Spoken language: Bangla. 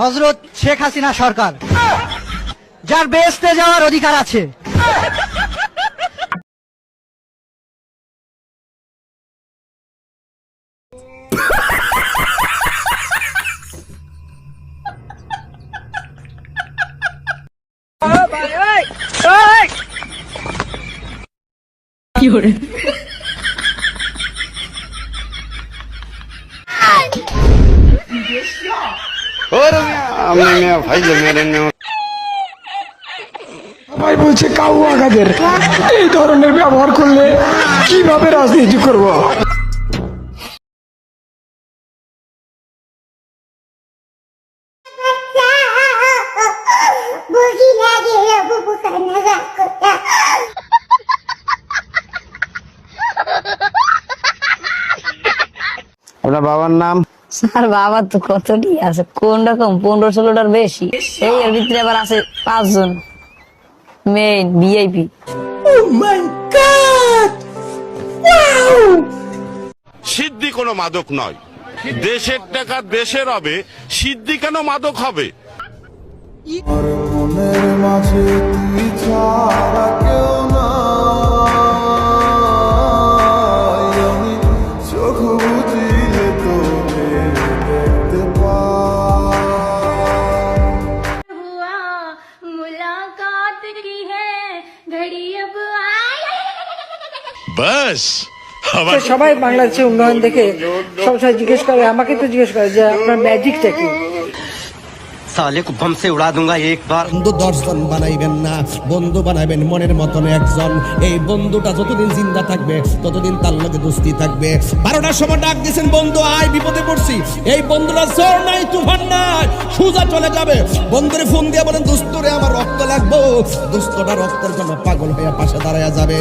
হযরত শেখ হাসিনা সরকার, যার বেহেশতে যাওয়ার অধিকার আছে। সবাই বলছে কাউয়া কাদের, এই ধরনের ব্যবহার করলে কিভাবে রাজনীতি করব? আপনার বাবার নাম? স্যার বাবার তো কতটি আছে, কোন রকম 15-16টার বেশি। এই এর ভিতরে আবার আছে 5 জন মেইন ভিআইপি। সিদ্ধি কোনো মাদক নয়, দেশের টাকা দেশের হবে, সিদ্ধি কেন মাদক হবে? মনের মাঝে তুই ছাড়া কেউ নাই, আমি চোখ বুঝিলে তোকে দেখতে পাই। हुआ मुलाकात की है घड़ी अब आई। বাস সবাই বাংলাদেশের উন্নয়ন দেখে সবসময় জিজ্ঞেস করে, আমাকে তো জিজ্ঞেস করে যে আপনার ম্যাজিকটা কি। साले को बम से उड़ा दूंगा एक बार। বন্ধু 10 জন বানাইবেন না, বন্ধু বানাবেন মনের মতন একজন। এই বন্ধুটা যতদিন জিন্দা থাকবে ততদিন তার লগে দোস্তি থাকবে। 12টার সময় ডাক দিয়েছেন, বন্ধু আয় বিপদে পড়ছি। এই বন্ধুরা ঝড় নাই তুফান নাই, সোজা চলে যাবে। বন্ধুরে ফোন দিয়ে বলেন, দোস্তরে আমার রক্ত লাগবো। দোস্তটা রক্তের জন্য পাগল হয়ে পাশে দাঁড়ায়া যাবে।